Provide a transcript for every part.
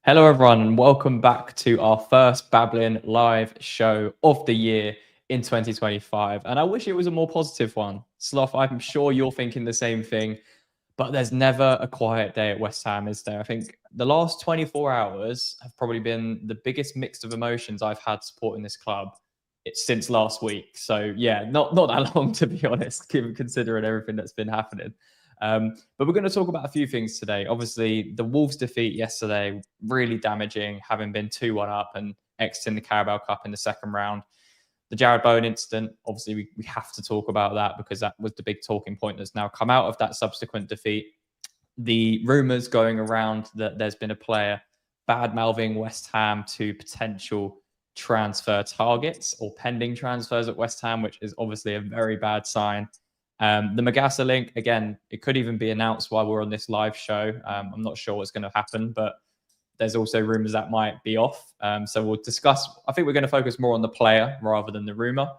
Hello, everyone, and welcome back to our first Babbling live show of the year in 2025. And I wish it was a more positive one. Sloth, I'm sure you're thinking the same thing, but there's never a quiet day at West Ham, is there? I think the last 24 hours have probably been the biggest mix of emotions I've had supporting this club since last week. So, yeah, not that long, to be honest, considering everything that's been happening. But we're going to talk about a few things today. Obviously, the Wolves defeat yesterday, really damaging, having been 2-1 up and exiting the Carabao Cup in the second round. The Jarrod Bowen incident, obviously, we have to talk about that because that was the big talking point that's now come out of that subsequent defeat. The rumours going around that there's been a player bad-mouthing West Ham to potential transfer targets or pending transfers at West Ham, which is obviously a very bad sign. The Magasa link, again, it could even be announced while we're on this live show. I'm not sure what's going to happen, but there's also rumors that might be off. So we'll discuss. I think we're going to focus more on the player rather than the rumor.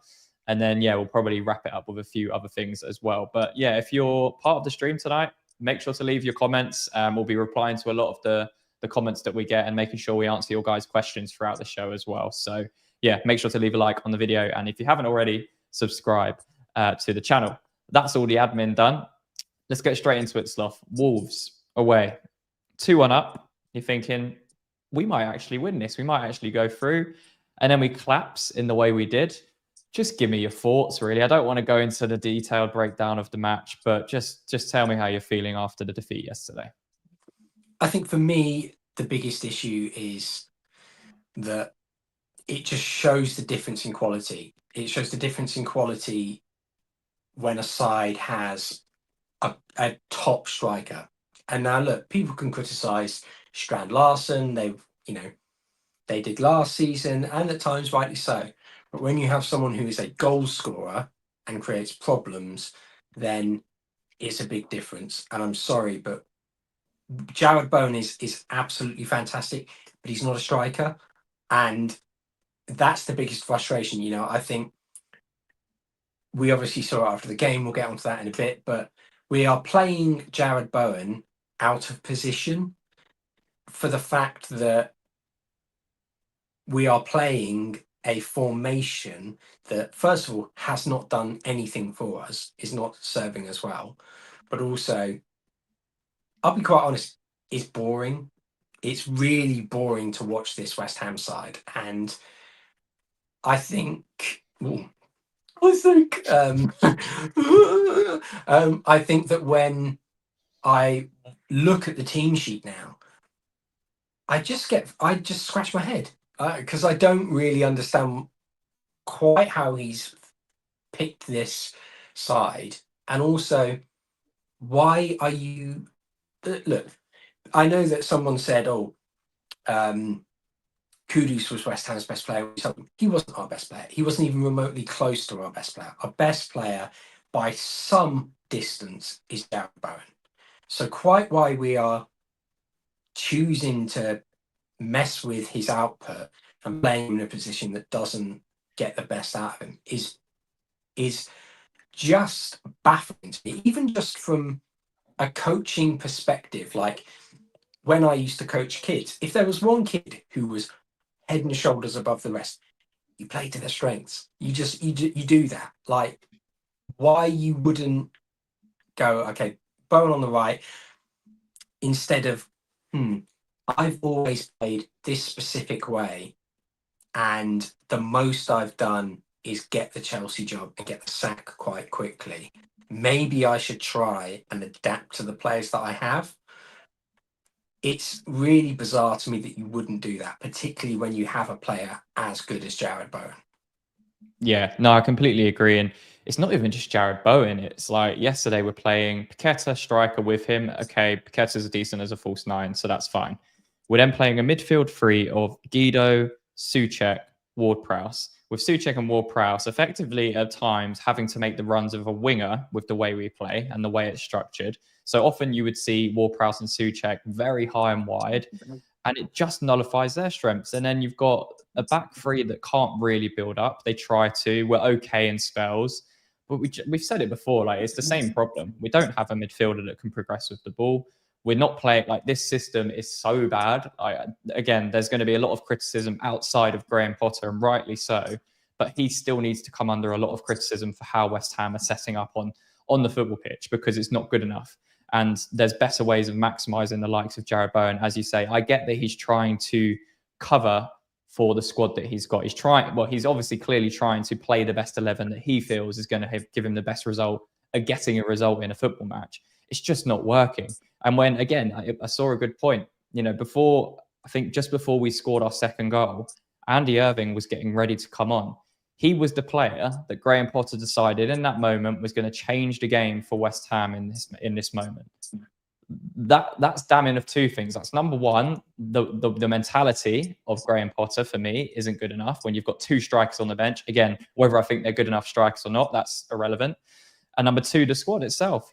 And then, yeah, we'll probably wrap it up with a few other things as well. But yeah, if you're part of the stream tonight, make sure to leave your comments. We'll be replying to a lot of the comments that we get and making sure we answer your guys' questions throughout the show as well. So yeah, make sure to leave a like on the video. And if you haven't already, subscribe to the channel. That's all the admin done. Let's get straight into it, Sloth. Wolves away, 2-1 up. You're thinking, we might actually win this. We might actually go through. And then we collapse in the way we did. Just give me your thoughts, really. I don't want to go into the detailed breakdown of the match, but just tell me how you're feeling after the defeat yesterday. I think for me, the biggest issue is that it just shows the difference in quality. It shows the difference in quality when a side has a top striker. And now look, people can criticise Strand Larsen. They did last season, and at times rightly so. But when you have someone who is a goal scorer and creates problems, then it's a big difference. And I'm sorry, but Jarrod Bowen is absolutely fantastic, but he's not a striker. And that's the biggest frustration. I think we obviously saw it after the game. We'll get onto that in a bit, but we are playing Jarrod Bowen out of position for the fact that we are playing a formation that, first of all, has not done anything for us, is not serving us well, but also, I'll be quite honest, is boring. It's really boring to watch this West Ham side, and I think, I think that when I look at the team sheet now, I just scratch my head because I don't really understand quite how he's picked this side, and also why are you look. I know that someone said, "Oh, Kudus was West Ham's best player." He wasn't our best player. He wasn't even remotely close to our best player. Our best player by some distance is Jarrod Bowen. So quite why we are choosing to mess with his output and playing him in a position that doesn't get the best out of him is just baffling to me, even just from a coaching perspective. Like when I used to coach kids, if there was one kid who was head and shoulders above the rest, you play to their strengths. You do that. Like why you wouldn't go, okay, Bowen on the right, instead of I've always played this specific way, and the most I've done is get the Chelsea job and get the sack quite quickly. Maybe I should try and adapt to the players that I have. It's really bizarre to me that you wouldn't do that, particularly when you have a player as good as Jarrod Bowen. Yeah, no, I completely agree. And it's not even just Jarrod Bowen. It's like yesterday we're playing Paqueta striker with him. Okay, Paqueta's decent as a false nine, so that's fine. We're then playing a midfield three of Guido, Souček, Ward-Prowse. With Souček and Ward-Prowse effectively at times having to make the runs of a winger with the way we play and the way it's structured. So often you would see Ward-Prowse and Souček very high and wide, and it just nullifies their strengths. And then you've got a back three that can't really build up. They try to. We're okay in spells, but we've said it before. Like it's the same problem. We don't have a midfielder that can progress with the ball. we're not playing like this system is so bad. Again, there's going to be a lot of criticism outside of Graham Potter, and rightly so. But he still needs to come under a lot of criticism for how West Ham are setting up on the football pitch, because it's not good enough. And there's better ways of maximising the likes of Jarrod Bowen, as you say. I get that he's trying to cover for the squad that he's got. He's obviously clearly trying to play the best 11 that he feels is going to give him the best result at getting a result in a football match. It's just not working. And when, again, I saw a good point, just before we scored our second goal, Andy Irving was getting ready to come on. He was the player that Graham Potter decided in that moment was going to change the game for West Ham in this moment. That's damning of two things. That's number one, the mentality of Graham Potter for me isn't good enough when you've got two strikers on the bench. Again, whether I think they're good enough strikers or not, that's irrelevant. And number two, the squad itself.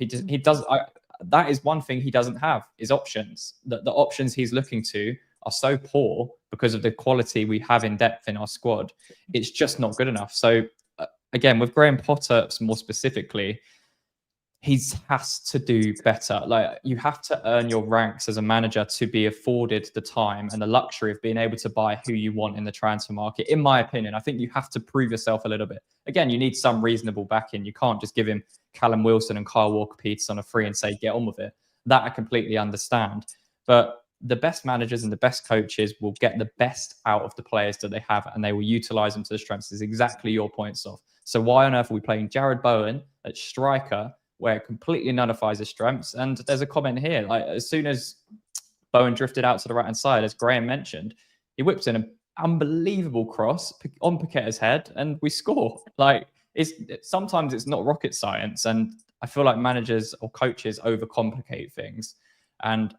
That is one thing he doesn't have, is options. The options he's looking to are so poor because of the quality we have in depth in our squad. It's just not good enough. So again, with Graham Potter more specifically, he has to do better. Like, you have to earn your ranks as a manager to be afforded the time and the luxury of being able to buy who you want in the transfer market. In my opinion, I think you have to prove yourself a little bit. Again, you need some reasonable backing. You can't just give him Callum Wilson and Kyle Walker-Peters on a free and say, get on with it. That I completely understand. But the best managers and the best coaches will get the best out of the players that they have, and they will utilize them to the strengths. Is exactly your point, Sof. So why on earth are we playing Jarrod Bowen at striker, where it completely nullifies his strengths? And there's a comment here, like, as soon as Bowen drifted out to the right-hand side, as Graham mentioned, he whips in an unbelievable cross on Paqueta's head, and we score. Like, sometimes it's not rocket science, and I feel like managers or coaches overcomplicate things. And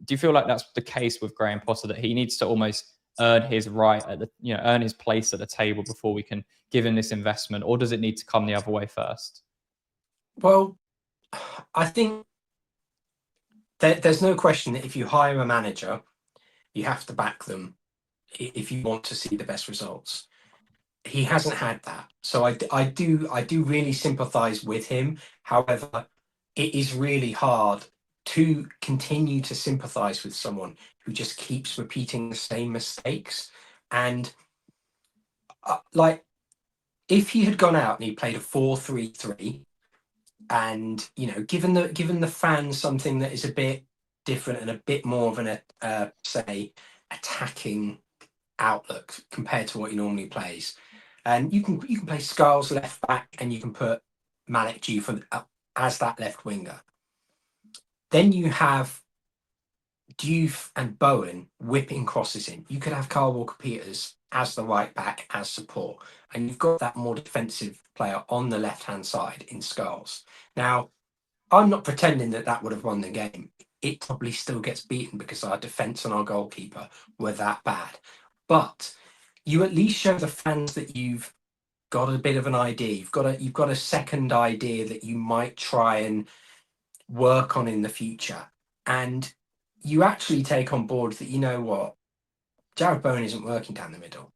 do you feel like that's the case with Graham Potter, that he needs to almost earn his right earn his place at the table before we can give him this investment, or does it need to come the other way first? Well, I think there's no question that if you hire a manager, you have to back them if you want to see the best results. He hasn't had that, so I do really sympathise with him. However, it is really hard to continue to sympathise with someone who just keeps repeating the same mistakes. And like, if he had gone out and he played a 4-3-3, and given the fans something that is a bit different and a bit more of an say attacking outlook compared to what he normally plays, and you can play Scarles left back and you can put Malik Diouf as that left winger. Then you have Diouf and Bowen whipping crosses in. You could have Kyle Walker-Peters as the right back as support, and you've got that more defensive player on the left-hand side in Scarles. Now, I'm not pretending that would have won the game. It probably still gets beaten because our defence and our goalkeeper were that bad. But you at least show the fans that you've got a bit of an idea. You've got a second idea that you might try and work on in the future. And you actually take on board that, Jarrod Bowen isn't working down the middle.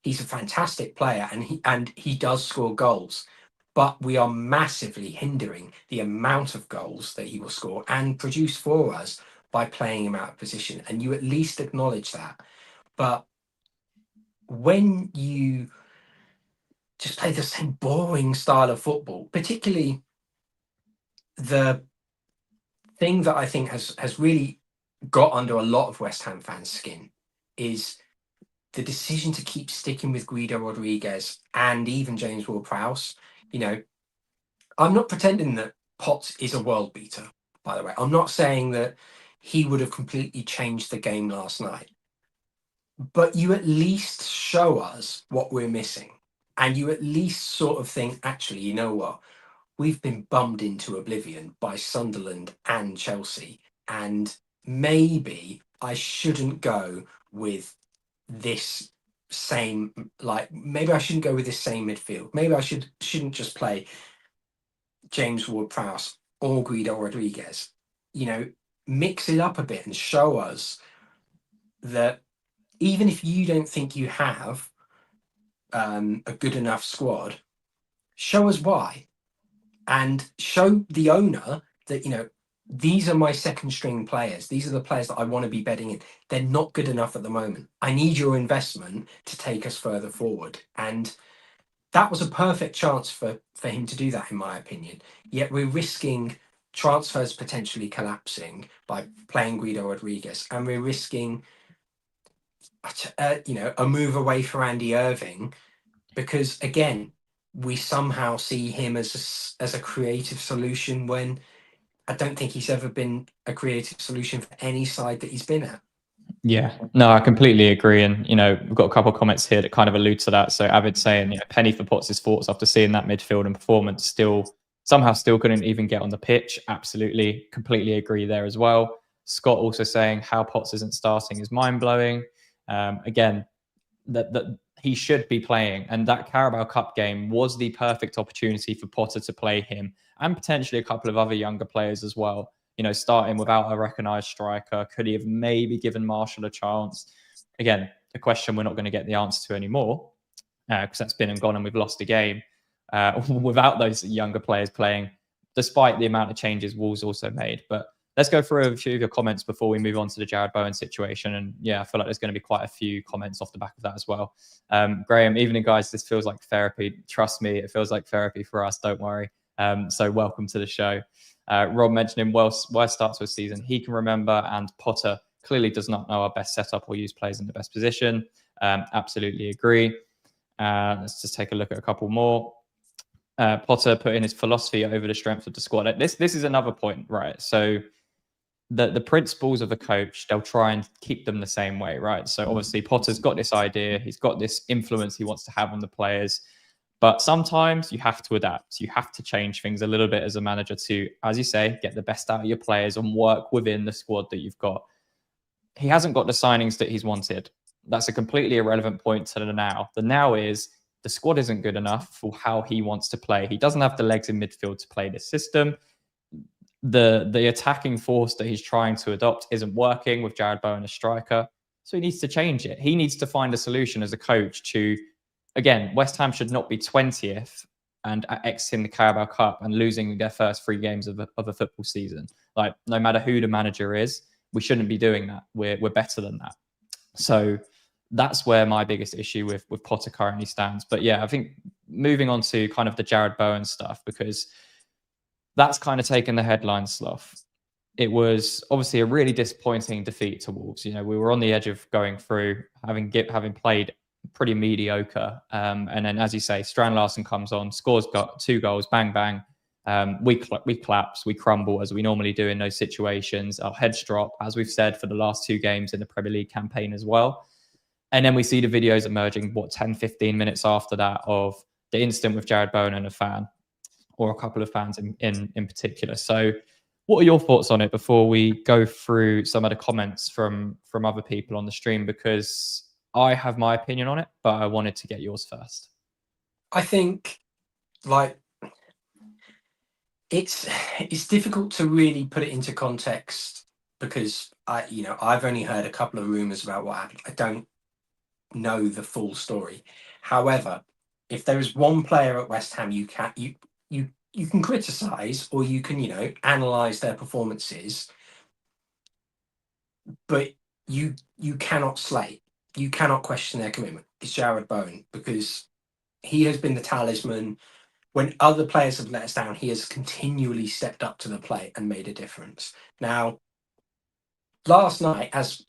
He's a fantastic player, and he does score goals, but we are massively hindering the amount of goals that he will score and produce for us by playing him out of position. And you at least acknowledge that. But when you just play the same boring style of football, particularly the thing that I think has really got under a lot of West Ham fans' skin is the decision to keep sticking with Guido Rodriguez and even James Ward-Prowse. I'm not pretending that Potts is a world beater, by the way. I'm not saying that he would have completely changed the game last night. But you at least show us what we're missing. And you at least sort of think, actually, you know what? We've been bummed into oblivion by Sunderland and Chelsea. And maybe I shouldn't go with this same, maybe I shouldn't go with this same midfield. Maybe I shouldn't just play James Ward-Prowse or Guido Rodriguez. Mix it up a bit and show us that even if you don't think you have a good enough squad, show us why. And show the owner that, these are my second string players. These are the players that I want to be betting in. They're not good enough at the moment. I need your investment to take us further forward. And that was a perfect chance for him to do that, in my opinion. Yet we're risking transfers potentially collapsing by playing Guido Rodriguez, and we're risking, a move away for Andy Irving, because again, we somehow see him as a creative solution when I don't think he's ever been a creative solution for any side that he's been at. Yeah, no, I completely agree. And, we've got a couple of comments here that kind of allude to that. So Avid saying, penny for Potts' thoughts after seeing that midfield and performance, still couldn't even get on the pitch. Absolutely, completely agree there as well. Scott also saying how Potts isn't starting is mind-blowing. Again, that he should be playing. And that Carabao Cup game was the perfect opportunity for Potter to play him and potentially a couple of other younger players as well. Starting without a recognised striker, could he have maybe given Marshall a chance? Again, a question we're not going to get the answer to anymore because that's been and gone and we've lost a game without those younger players playing, despite the amount of changes Wolves also made. But let's go through a few of your comments before we move on to the Jarrod Bowen situation. And yeah, I feel like there's going to be quite a few comments off the back of that as well. Graham, evening guys, this feels like therapy. Trust me, it feels like therapy for us. Don't worry. So welcome to the show. Rob mentioning worst start to a season he can remember, and Potter clearly does not know our best setup or use players in the best position. Absolutely agree. Let's just take a look at a couple more. Potter put in his philosophy over the strength of the squad. This is another point, right? So the principles of a coach, they'll try and keep them the same way, right? So obviously Potter's got this idea, he's got this influence he wants to have on the players. But sometimes you have to adapt. You have to change things a little bit as a manager to, as you say, get the best out of your players and work within the squad that you've got. He hasn't got the signings that he's wanted. That's a completely irrelevant point to the now. The now is the squad isn't good enough for how he wants to play. He doesn't have the legs in midfield to play this system. The attacking force that he's trying to adopt isn't working with Jarrod Bowen as striker. So he needs to change it. He needs to find a solution as a coach to, again, West Ham should not be 20th and exiting the Carabao Cup and losing their first 3 games of a football season. Like, no matter who the manager is, we shouldn't be doing that. We're better than that. So that's where my biggest issue with Potter currently stands. But yeah, I think moving on to kind of the Jarrod Bowen stuff, because that's kind of taken the headlines, Slough. It was obviously a really disappointing defeat to Wolves. We were on the edge of going through, having played pretty mediocre. And then, as you say, Strand Larsen comes on, scores, got 2 goals, bang, bang. We collapse, we crumble as we normally do in those situations. Our heads drop, as we've said, for the last 2 games in the Premier League campaign as well. And then we see the videos emerging, 10, 15 minutes after that, of the incident with Jarrod Bowen and a fan, or a couple of fans in particular. So what are your thoughts on it before we go through some of the comments from other people on the stream? Because I have my opinion on it, but I wanted to get yours first. I think, it's difficult to really put it into context because I've only heard a couple of rumors about what happened. I don't know the full story. However, if there is one player at West Ham you can criticize, or you can analyze their performances, but you cannot slate, you cannot question their commitment. It's Jarrod Bowen, because he has been the talisman. When other players have let us down, he has continually stepped up to the plate and made a difference. Now, last night, as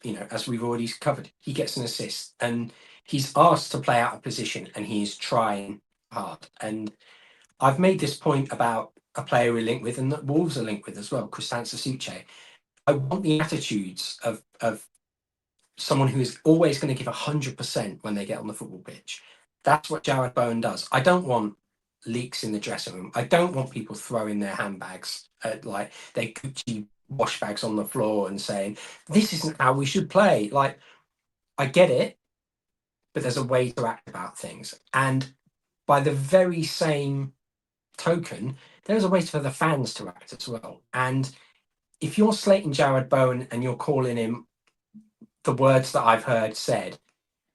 we've already covered, he gets an assist and he's asked to play out of position and he is trying hard. And I've made this point about a player we're linked with and that Wolves are linked with as well, Kristansa Suche. I want the attitudes of someone who is always going to give 100% when they get on the football pitch. That's what Jarrod Bowen does. I don't want leaks in the dressing room. I don't want people throwing their handbags, like their Gucci wash bags on the floor and saying, this isn't how we should play. Like, I get it, but there's a way to act about things. And by the very same token, there's a way for the fans to act as well. And if you're slating Jarrod Bowen and you're calling him the words that I've heard said,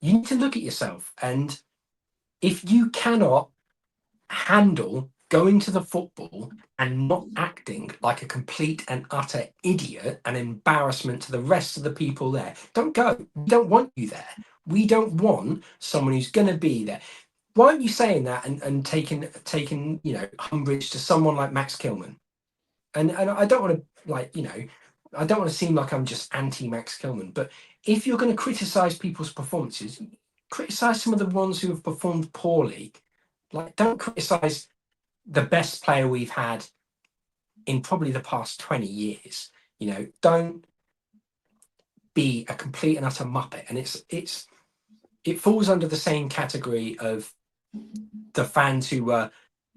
you need to look at yourself. And if you cannot handle going to the football and not acting like a complete and utter idiot and embarrassment to the rest of the people there. Don't go. We don't want you there. We don't want someone who's going to be there. Why aren't you saying that and taking umbrage to someone like Max Kilman? And I don't want to I don't want to seem like I'm just anti Max Kilman, but if you're going to criticize people's performances, criticize some of the ones who have performed poorly. Like, don't criticize the best player we've had in probably the past 20 years. Don't be a complete and utter muppet. And it falls under the same category of the fans who were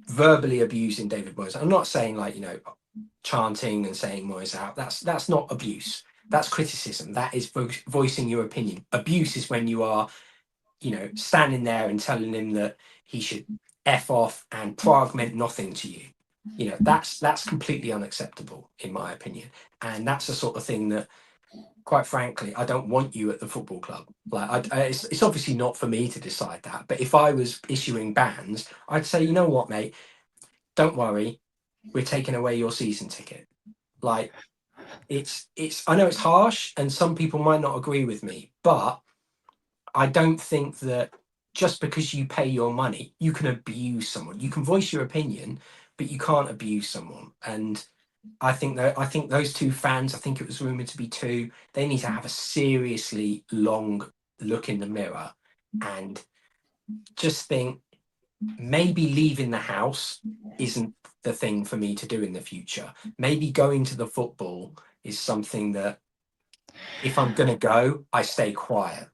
verbally abusing David Moyes. I'm not saying chanting and saying Moyes out. That's not abuse. That's criticism. That is voicing your opinion. Abuse is when you are, standing there and telling him that he should F off and Prague meant nothing to you. That's completely unacceptable in my opinion. And that's the sort of thing that, quite frankly, I don't want you at the football club. It's obviously not for me to decide that. But if I was issuing bans, I'd say, you know what, mate, don't worry, we're taking away your season ticket. It's I know it's harsh and some people might not agree with me, but I don't think that just because you pay your money, you can abuse someone. You can voice your opinion, but you can't abuse someone. And I think those two fans, I think it was rumored to be two, they need to have a seriously long look in the mirror and just think, maybe leaving the house isn't the thing for me to do in the future. Maybe going to the football is something that, if I'm going to go, I stay quiet.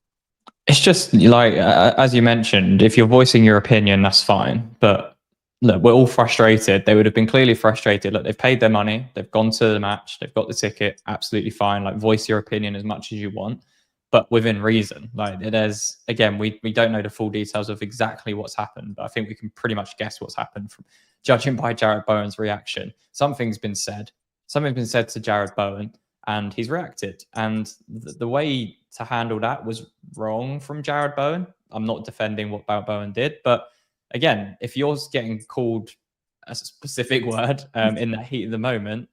It's just like, as you mentioned, if you're voicing your opinion, that's fine. But look, we're all frustrated. They would have been clearly frustrated. Look, they've paid their money. They've gone to the match. They've got the ticket. Absolutely fine. Like, voice your opinion as much as you want, but within reason. Like, there's, again, we don't know the full details of exactly what's happened, but I think we can pretty much guess what's happened from judging by Jarrod Bowen's reaction. Something's been said. Something's been said to Jarrod Bowen, and he's reacted. And the way to handle that was wrong from Jarrod Bowen. I'm not defending what Bowen did, but again, if you're getting called a specific word in the heat of the moment,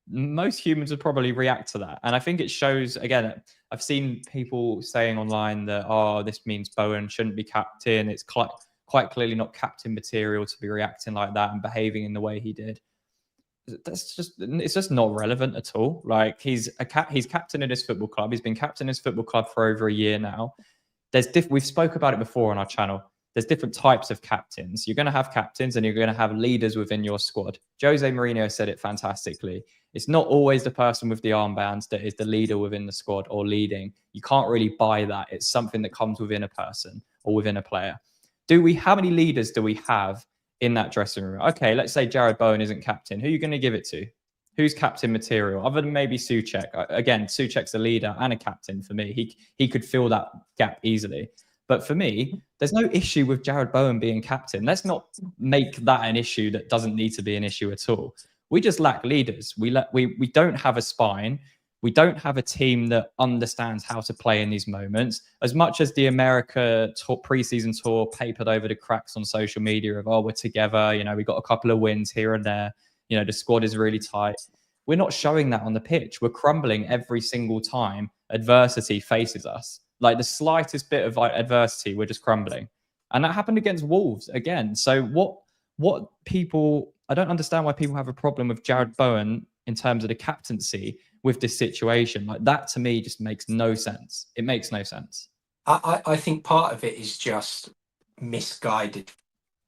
most humans would probably react to that. And I think it shows, again, I've seen people saying online that, oh, this means Bowen shouldn't be captain. It's quite clearly not captain material to be reacting like that and behaving in the way he did. It's just not relevant at all. Like, he's captain in his football club. He's been captain in his football club for over a year now. We've spoke about it before on our channel. There's different types of captains. You're going to have captains and you're going to have leaders within your squad. Jose Mourinho said it fantastically. It's not always the person with the armbands that is the leader within the squad or leading. You can't really buy that. It's something that comes within a person or within a player. How many leaders do we have in that dressing room? Okay, let's say Jarrod Bowen isn't captain. Who are you going to give it to? Who's captain material? Other than maybe Souček. Again, Souček's a leader and a captain for me. He could fill that gap easily. But for me, there's no issue with Jarrod Bowen being captain. Let's not make that an issue that doesn't need to be an issue at all. We just lack leaders. We don't have a spine. We don't have a team that understands how to play in these moments. As much as the America preseason tour papered over the cracks on social media of, oh, we're together, we got a couple of wins here and there, the squad is really tight. We're not showing that on the pitch. We're crumbling every single time adversity faces us. Like, the slightest bit of adversity, we're just crumbling. And that happened against Wolves again. So I don't understand why people have a problem with Jarrod Bowen in terms of the captaincy with this situation. Like, that to me just makes no sense. It makes no sense. I think part of it is just misguided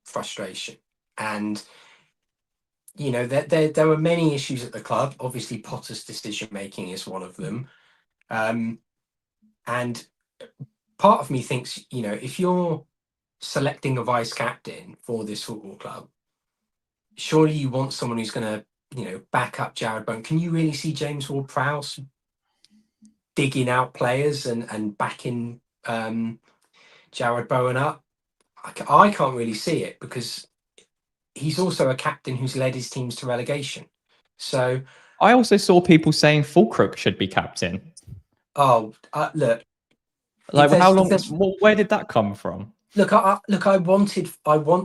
frustration. And, there were many issues at the club. Obviously, Potter's decision-making is one of them. And part of me thinks, if you're selecting a vice captain for this football club, surely you want someone who's going to, back up Jarrod Bowen. Can you really see James Ward-Prowse digging out players and backing Jarrod Bowen up? I can't really see it, because he's also a captain who's led his teams to relegation. So I also saw people saying Fulkrug should be captain. Oh, look. Like, how long? Where did that come from? Look, I want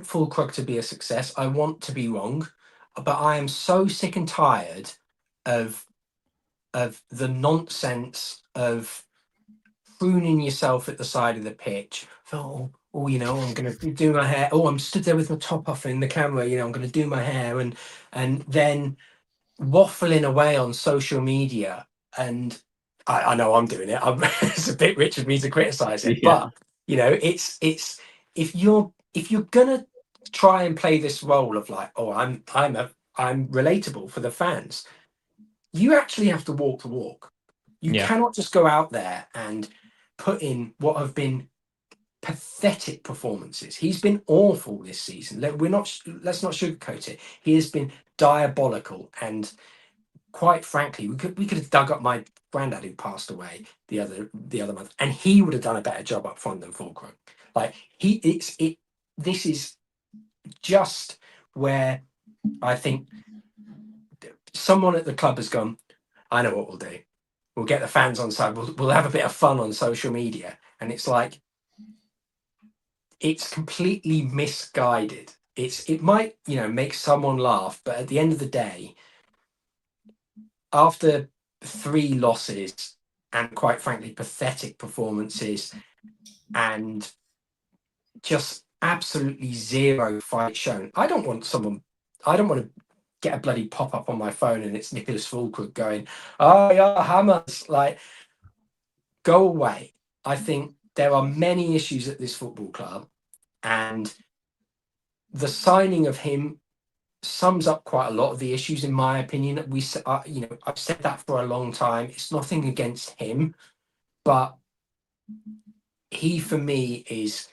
Fulkrug to be a success. I want to be wrong, but I am so sick and tired of the nonsense of pruning yourself at the side of the pitch. Oh, I'm going to do my hair. Oh, I'm stood there with my top off in the camera. I'm going to do my hair, and then waffling away on social media. And I know I'm doing it. It's a bit rich of me to criticize it, Yeah. but it's if you're gonna try and play this role of like, oh, I'm relatable for the fans, you actually have to walk the walk. You Yeah. cannot just go out there and put in what have been pathetic performances. He's been awful this season. Let's not sugarcoat it. He has been diabolical, and quite frankly, we could have dug up my granddad who passed away the other month, and he would have done a better job up front than Fulcrum. Like this is just where I think someone at the club has gone, I know what we'll do. We'll get the fans on side. We'll have a bit of fun on social media, and it's like it's completely misguided. It might make someone laugh, but at the end of the day, after 3 losses and quite frankly pathetic performances and just absolutely zero fight shown, I don't want to get a bloody pop-up on my phone and it's Nicholas Fulkrug going, oh yeah, Hammers, like, go away. I think there are many issues at this football club, and the signing of him sums up quite a lot of the issues, in my opinion. I've said that for a long time. It's nothing against him, but he, for me, is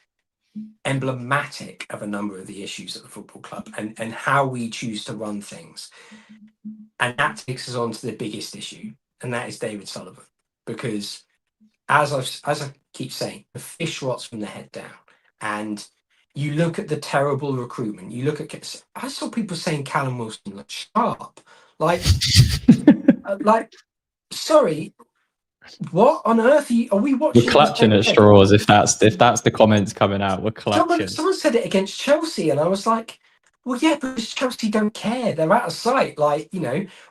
emblematic of a number of the issues at the football club and how we choose to run things. And that takes us on to the biggest issue, and that is David Sullivan. Because as I keep saying, the fish rots from the head down. And you look at the terrible recruitment. You look at, I saw people saying Callum Wilson looked sharp. Like, sorry, what on earth are we watching? We're clutching at straws if that's the comments coming out. We're clutching. Someone said it against Chelsea, and I was like, well, yeah, because Chelsea don't care. They're out of sight. Like,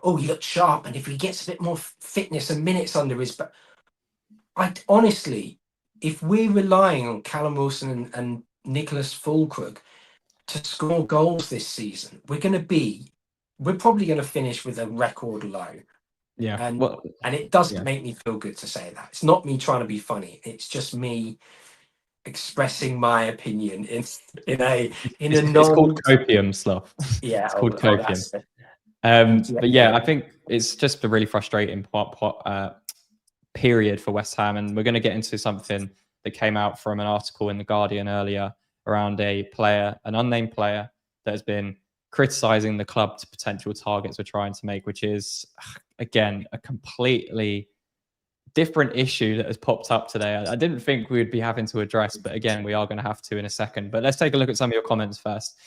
oh, he looks sharp, and if he gets a bit more fitness and minutes under his back. I honestly, if we're relying on Callum Wilson and Nicholas Fulkrug to score goals this season, we're probably going to finish with a record low. Yeah. And it doesn't make me feel good to say that. It's not me trying to be funny. It's just me expressing my opinion it's called copium stuff. Yeah, it's called copium. But yeah, I think it's just a really frustrating period for West Ham, and we're going to get into something that came out from an article in The Guardian earlier around an unnamed player that has been criticizing the club to potential targets we're trying to make, which is, again, a completely different issue that has popped up today. I didn't think we would be having to address, but again, we are going to have to in a second. But let's take a look at some of your comments first.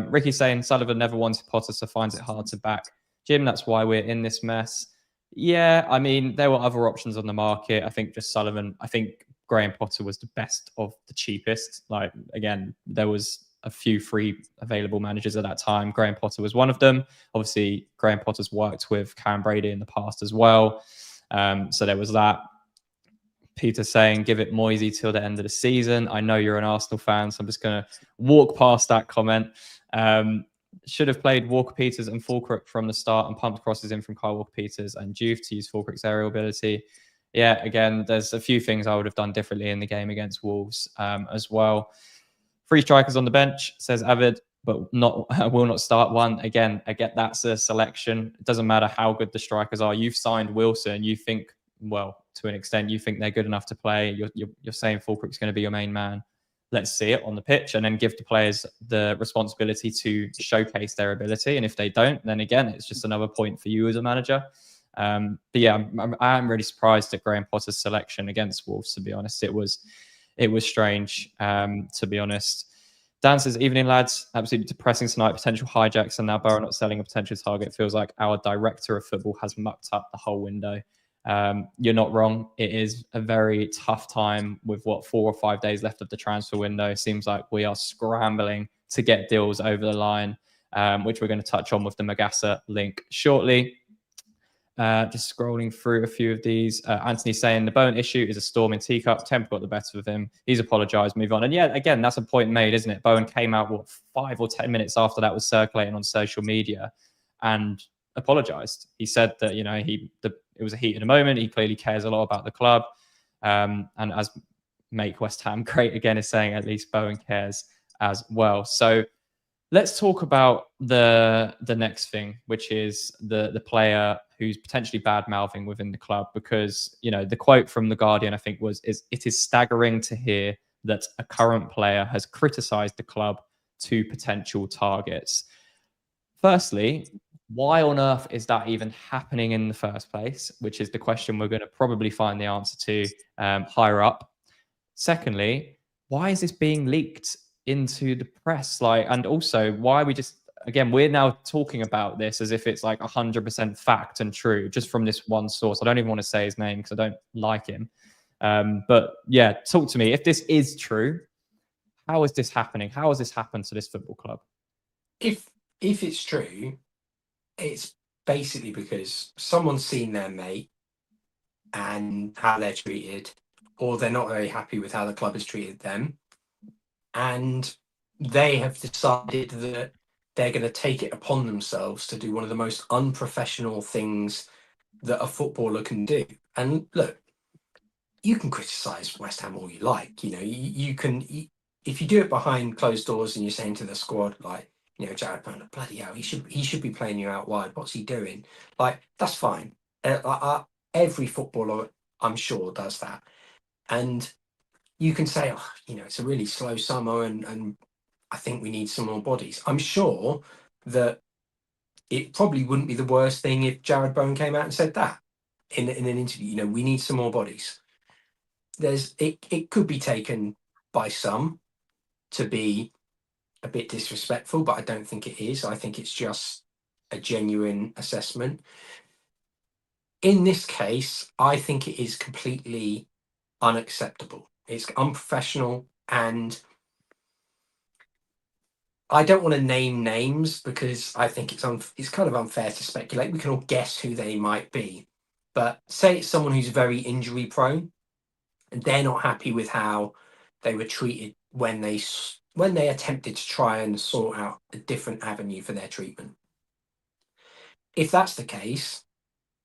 Ricky saying Sullivan never wanted Potter, so finds it hard to back Jim. That's why we're in this mess. Yeah, I mean, there were other options on the market. I think just Sullivan. I think Graham Potter was the best of the cheapest. Like, again, there was a few free available managers at that time. Graham Potter was one of them. Obviously, Graham Potter's worked with Karen Brady in the past as well. So there was that. Peter saying, give it Moisey till the end of the season. I know you're an Arsenal fan, so I'm just going to walk past that comment. Should have played Walker-Peters and Fulkrug from the start and pumped crosses in from Kyle Walker-Peters and Juve to use Fulkrug's aerial ability. Yeah, again, there's a few things I would have done differently in the game against Wolves as well. 3 strikers on the bench, says Avid, but will not start one. Again, I get that's a selection. It doesn't matter how good the strikers are. You've signed Wilson. You think, well, to an extent, you think they're good enough to play. You're saying Fulkrug's going to be your main man. Let's see it on the pitch and then give the players the responsibility to showcase their ability. And if they don't, then again, it's just another point for you as a manager. But yeah, I'm really surprised at Graham Potter's selection against Wolves, to be honest. It was strange, to be honest. Dan says, evening lads, absolutely depressing tonight, potential hijacks, and now Borough not selling a potential target. Feels like our director of football has mucked up the whole window. You're not wrong. It is a very tough time with 4 or 5 days left of the transfer window. It seems like we are scrambling to get deals over the line, which we're going to touch on with the Magasa link shortly. Just scrolling through a few of these. Anthony saying the Bowen issue is a storm in teacup. Temper got the better of him. He's apologised. Move on. And yeah, again, that's a point made, isn't it? Bowen came out 5 or 10 minutes after that was circulating on social media, and apologised. He said that it was a heat in a moment. He clearly cares a lot about the club, and as Make West Ham great again is saying, at least Bowen cares as well. So let's talk about the next thing, which is the player who's potentially bad mouthing within the club, because the quote from the Guardian, I think, it is staggering to hear that a current player has criticised the club to potential targets. Firstly, why on earth is that even happening in the first place? Which is the question we're going to probably find the answer to higher up. Secondly, why is this being leaked into the press? And also, why are we we're now talking about this as if it's 100% fact and true, just from this one source. I don't even want to say his name because I don't like him. But yeah, talk to me. If this is true, how is this happening? How has this happened to this football club? If it's true, it's basically because someone's seen their mate and how they're treated, or they're not very happy with how the club has treated them, and they have decided that they're going to take it upon themselves to do one of the most unprofessional things that a footballer can do. And look, you can criticise West Ham all you like. You can, if you do it behind closed doors and you're saying to the squad, Jarrod Bowen, bloody hell, he should be playing you out wide. What's he doing? That's fine. Every footballer, I'm sure, does that. And you can say, it's a really slow summer and I think we need some more bodies. I'm sure that it probably wouldn't be the worst thing if Jarrod Bowen came out and said that in an interview. We need some more bodies. It could be taken by some to be a bit disrespectful, but I don't think it is. I think it's just a genuine assessment. In this case, I think it is completely unacceptable. It's unprofessional, and I don't want to name names because I think it's kind of unfair to speculate. We can all guess who they might be, but say it's someone who's very injury prone, and they're not happy with how they were treated when they attempted to try and sort out a different avenue for their treatment. If that's the case,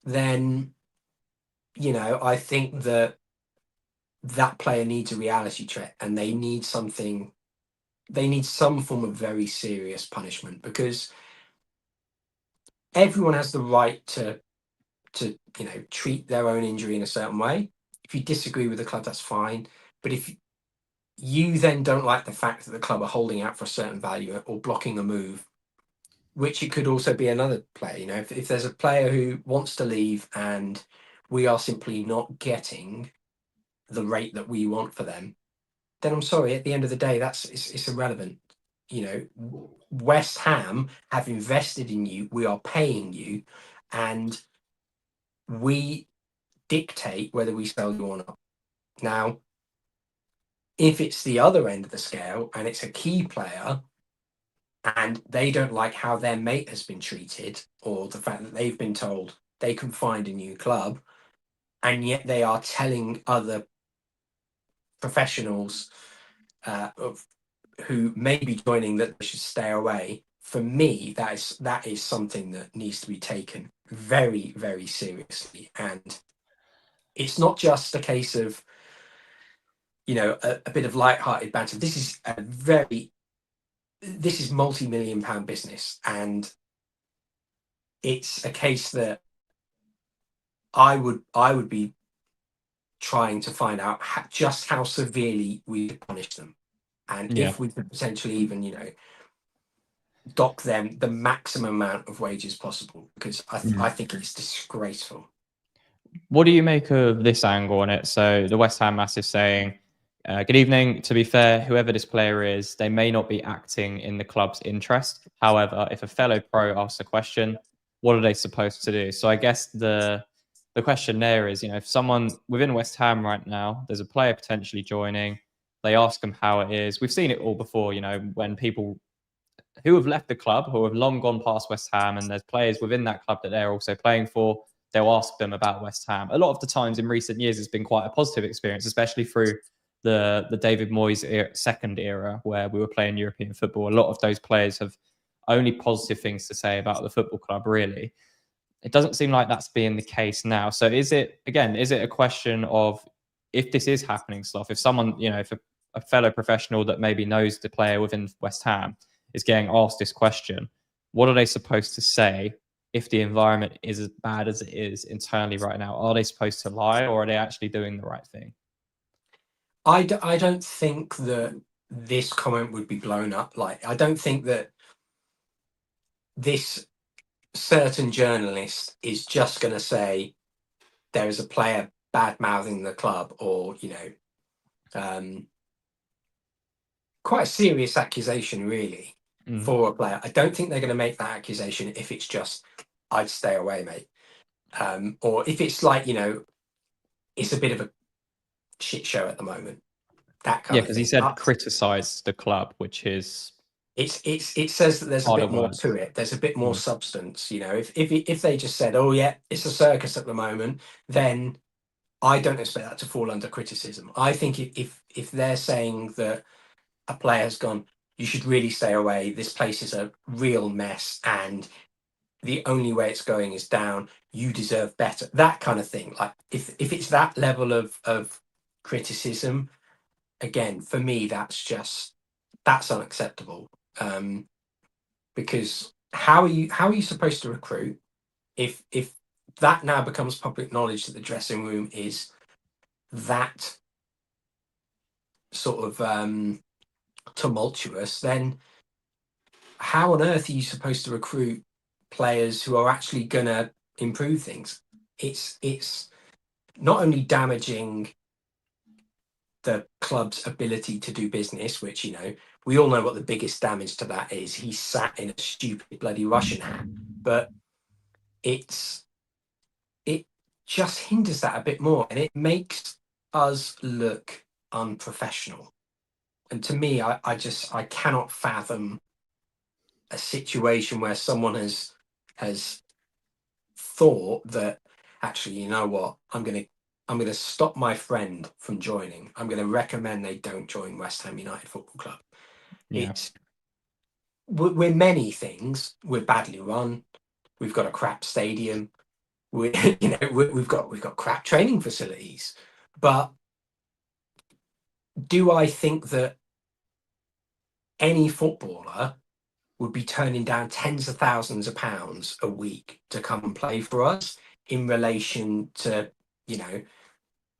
then I think that player needs a reality check, and they need some form of very serious punishment, because everyone has the right to treat their own injury in a certain way. If you disagree with the club, that's fine. But if you then don't like the fact that the club are holding out for a certain value or blocking a move, which it could also be another player, if there's a player who wants to leave and we are simply not getting the rate that we want for them, then I'm sorry, at the end of the day, it's irrelevant. West Ham have invested in you, we are paying you, and we dictate whether we sell you or not. Now, if it's the other end of the scale and it's a key player and they don't like how their mate has been treated, or the fact that they've been told they can find a new club, and yet they are telling other professionals who may be joining that they should stay away, for me, that is something that needs to be taken very, very seriously. And it's not just a case of a bit of light-hearted banter. This is multi-million-pound business, and it's a case that I would be trying to find out just how severely we could punish them, and if we could potentially even dock them the maximum amount of wages possible, because I think it's disgraceful. What do you make of this angle on it? So the West Ham Massive saying, good evening. To be fair, whoever this player is, they may not be acting in the club's interest. However, if a fellow pro asks a question, what are they supposed to do? So I guess the the question there is, if someone within West Ham right now, there's a player potentially joining, they ask them how it is. We've seen it all before, when people who have left the club, who have long gone past West Ham, and there's players within that club that they're also playing for, they'll ask them about West Ham. A lot of the times in recent years, it's been quite a positive experience, especially through the David Moyes second era, where we were playing European football. A lot of those players have only positive things to say about the football club, really. It doesn't seem like that's being the case now. So is it a question of, if this is happening, Sloth, if someone, if a fellow professional that maybe knows the player within West Ham is getting asked this question, what are they supposed to say if the environment is as bad as it is internally right now? Are they supposed to lie, or are they actually doing the right thing? I don't think that this comment would be blown up. Like, I don't think that this certain journalist is just going to say there is a player bad mouthing the club, or quite a serious accusation, really, for a player. I don't think they're going to make that accusation if it's just, I'd stay away, mate. Or if it's like, it's a bit of a shit show at the moment. That kind of because thing. he said criticize the club, which is, it says that there's a bit more to it. There's a bit more substance. If they just said, oh yeah, it's a circus at the moment, then I don't expect that to fall under criticism. I think if they're saying that a player has gone, you should really stay away, this place is a real mess, and the only way it's going is down, you deserve better, that kind of thing. Like, if it's that level of criticism, again, for me, that's unacceptable. Because how are you supposed to recruit if that now becomes public knowledge that the dressing room is that sort of tumultuous? Then how on earth are you supposed to recruit players who are actually going to improve things? It's not only damaging the club's ability to do business, which, we all know what the biggest damage to that is. He sat in a stupid bloody Russian hat, but it just hinders that a bit more, and it makes us look unprofessional. And to me, I cannot fathom a situation where someone has thought that, actually, you know what, I'm gonna stop my friend from joining. I'm gonna recommend they don't join West Ham United Football Club. Yeah. We're many things. We're badly run. We've got a crap stadium. We've got crap training facilities. But do I think that any footballer would be turning down tens of thousands of pounds a week to come and play for us, in relation to,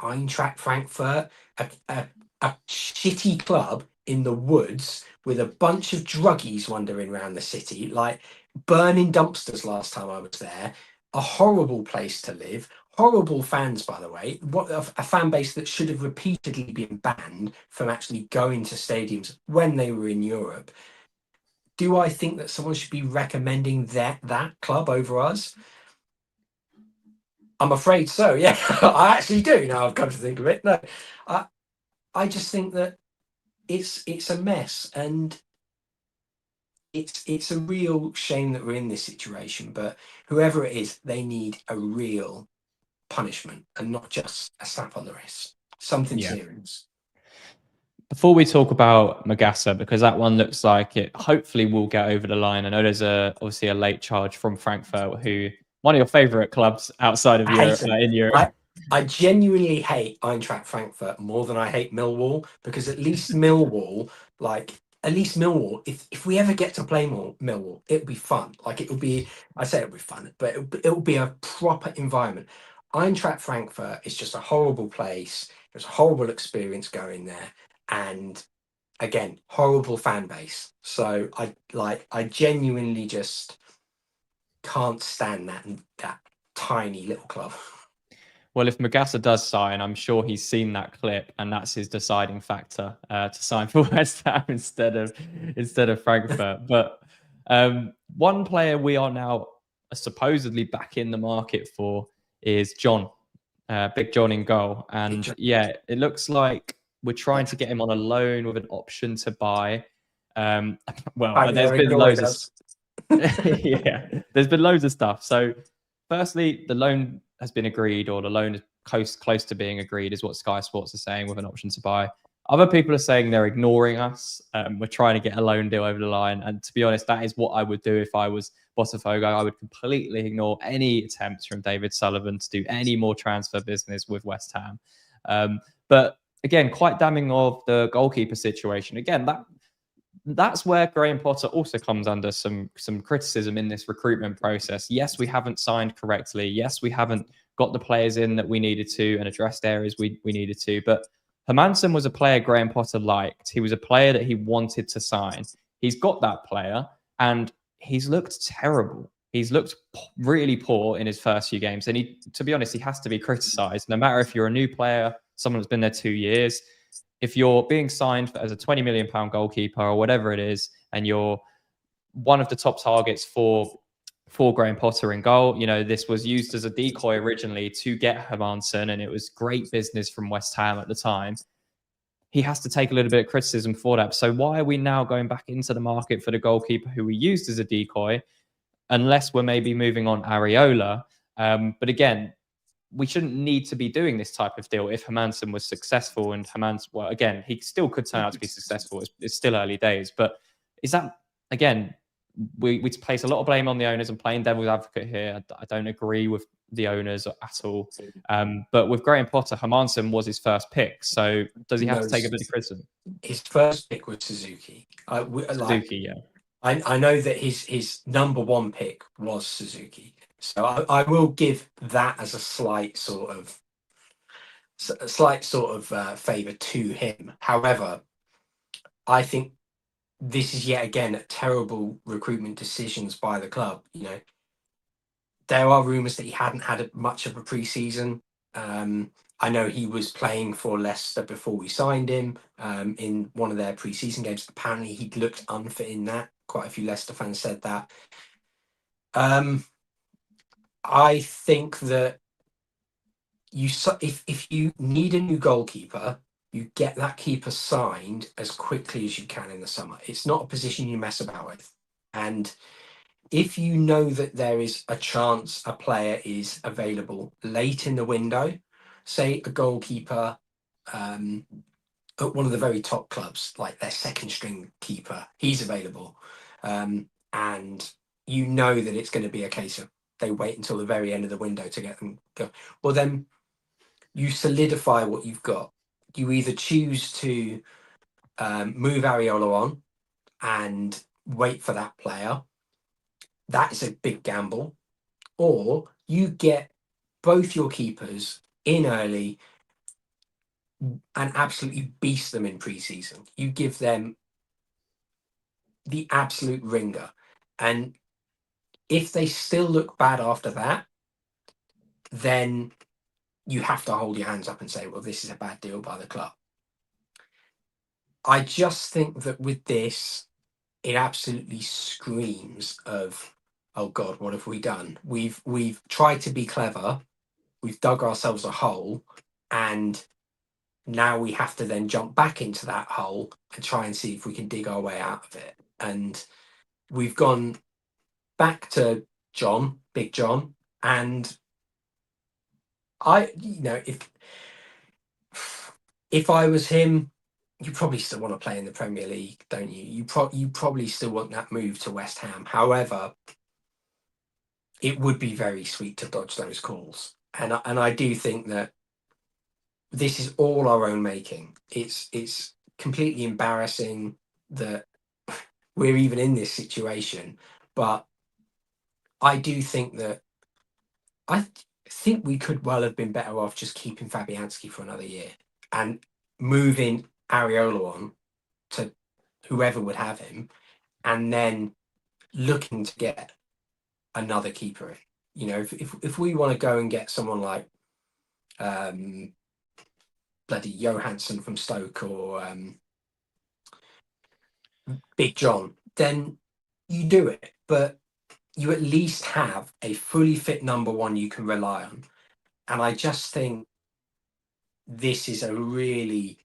Eintracht Frankfurt, a shitty club in the woods with a bunch of druggies wandering around the city, like burning dumpsters last time I was there, a horrible place to live, horrible fans, by the way, what a fan base that should have repeatedly been banned from actually going to stadiums when they were in Europe. Do I think that someone should be recommending that club over us? I'm afraid so. Yeah, I actually do. Now I've come to think of it. No, I just think that it's a mess, and it's a real shame that we're in this situation. But whoever it is, they need a real punishment, and not just a slap on the wrist. Something serious. Before we talk about Magassa, because that one looks like it hopefully will get over the line. I know there's obviously a late charge from Frankfurt, who one of your favourite clubs outside of Europe, in Europe. I genuinely hate Eintracht Frankfurt more than I hate Millwall, because at least Millwall, if we ever get to play Millwall, it'll be fun. Like, it'll be fun, but it'll be a proper environment. Eintracht Frankfurt is just a horrible place. It was a horrible experience going there, and again, horrible fan base. So I genuinely just can't stand that tiny little club. Well, if Magassa does sign, I'm sure he's seen that clip, and that's his deciding factor to sign for West Ham instead of Frankfurt. But one player we are now supposedly back in the market for is John, Big John in goal. And yeah, it looks like we're trying to get him on a loan with an option to buy. Well, there's been loads of yeah, there's been loads of stuff. So firstly, the loan has been agreed, or the loan is close to being agreed, is what Sky Sports are saying, with an option to buy. Other people are saying they're ignoring us. We're trying to get a loan deal over the line. And to be honest, that is what I would do if I was Botafogo. I would completely ignore any attempts from David Sullivan to do any more transfer business with West Ham. But again, quite damning of the goalkeeper situation. Again, that's where Graham Potter also comes under some criticism in this recruitment process. Yes, we haven't signed correctly. Yes, we haven't got the players in that we needed to and addressed areas we needed to. But Hermansen was a player Graham Potter liked. He was a player that he wanted to sign. He's got that player, and he's looked terrible. He's looked really poor in his first few games. And to be honest, he has to be criticised. No matter if you're a new player, someone that's been there 2 years, if you're being signed as a £20 million goalkeeper or whatever it is, and you're one of the top targets for Graham Potter in goal, this was used as a decoy originally to get Hermansen, and it was great business from West Ham at the time. He has to take a little bit of criticism for that. So why are we now going back into the market for the goalkeeper who we used as a decoy, unless we're maybe moving on Areola? But again, we shouldn't need to be doing this type of deal if Hermansen was successful. And Hermansen, well, again, he still could turn out to be successful. It's still early days. But is that, again, we place a lot of blame on the owners, and playing devil's advocate here. I don't agree with the owners at all. But with Graham Potter, Hermansen was his first pick. So does he have to take a bit of criticism? His first pick was Suzuki. Suzuki, yeah. I know that his number one pick was Suzuki. So I will give that as a slight sort of favour to him. However, I think this is yet again terrible recruitment decisions by the club. There are rumours that he hadn't had much of a pre-season. I know he was playing for Leicester before we signed him in one of their pre-season games. Apparently, he looked unfit in that. Quite a few Leicester fans said that. I think that if you need a new goalkeeper, you get that keeper signed as quickly as you can in the summer. It's not a position you mess about with. And if you know that there is a chance a player is available late in the window, say a goalkeeper at one of the very top clubs, like their second string keeper, he's available, and you know that it's going to be a case of they wait until the very end of the window to get them go. Well, then you solidify what you've got. You either choose to move Areola on and wait for that player. That is a big gamble. Or you get both your keepers in early and absolutely beast them in pre-season. You give them the absolute ringer. And if they still look bad after that, then you have to hold your hands up and say, well, this is a bad deal by the club. I just think that with this, it absolutely screams of, oh God, what have we done? We've tried to be clever. We've dug ourselves a hole, and now we have to then jump back into that hole and try and see if we can dig our way out of it. And we've gone back to John, Big John, and if I was him, you probably still want to play in the Premier League, don't you? You probably still want that move to West Ham. However, it would be very sweet to dodge those calls, and I do think that this is all our own making. It's completely embarrassing that we're even in this situation, but I do think that I think we could well have been better off just keeping Fabianski for another year and moving Areola on to whoever would have him, and then looking to get another keeper in. If we want to go and get someone like bloody Johansson from Stoke or Big John, then you do it. But you at least have a fully fit number one you can rely on. And I just think this is a really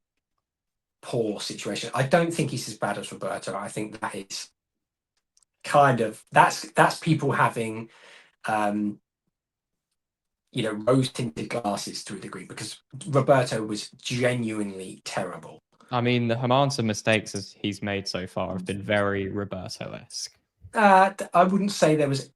poor situation. I don't think he's as bad as Roberto. I think that is kind of that's people having rose-tinted glasses to a degree, because Roberto was genuinely terrible. I mean, the Hermansen mistakes as he's made so far have been very Roberto-esque. I wouldn't say there was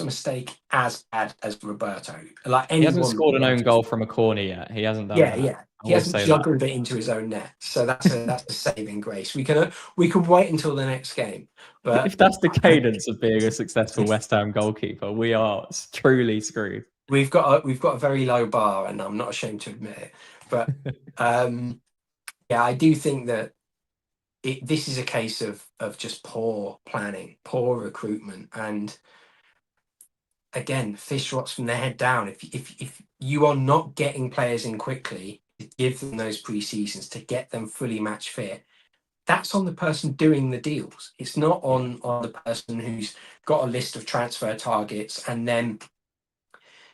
a mistake as bad as Roberto. Like He hasn't anyone, scored an own goal from a corner yet. He hasn't done that. yeah. I He will hasn't say that. juggled it into his own net, so that's a saving grace. We can wait until the next game, but If that's the cadence of being a successful West Ham goalkeeper, we are truly screwed. we've got a very low bar, and I'm not ashamed to admit it. But yeah, I do think that this is a case of just poor planning, poor recruitment, and again, fish rots from their head down. If you are not getting players in quickly, to give them those pre-seasons to get them fully match fit, that's on the person doing the deals. It's not on the person who's got a list of transfer targets, and then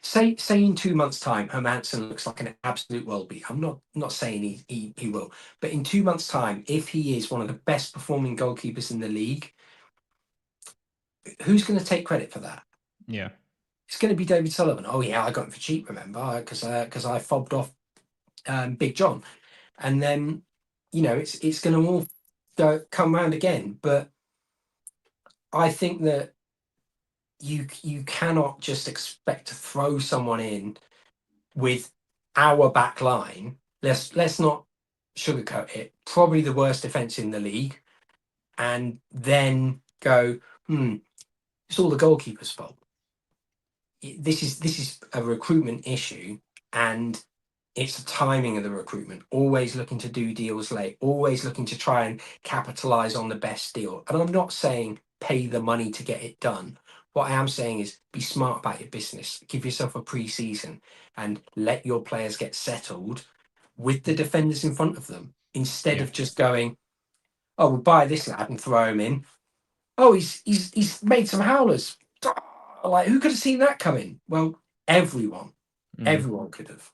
say in 2 months' time, Hermansen looks like an absolute world beat. I'm not saying he will, but in 2 months' time, if he is one of the best performing goalkeepers in the league, who's going to take credit for that? Yeah. It's going to be David Sullivan. Oh yeah, I got him for cheap, remember? Because I fobbed off Big John, and then it's going to all come round again. But I think that you cannot just expect to throw someone in with our back line. Let's not sugarcoat it. Probably the worst defense in the league, and then go, it's all the goalkeeper's fault. This is a recruitment issue, and it's the timing of the recruitment. Always looking to do deals late, always looking to try and capitalize on the best deal. And I'm not saying pay the money to get it done. What I am saying is be smart about your business. Give yourself a pre-season and let your players get settled with the defenders in front of them, instead of just going, oh, we'll buy this lad and throw him in. Oh, he's made some howlers. Like, who could have seen that coming? Well, everyone could have.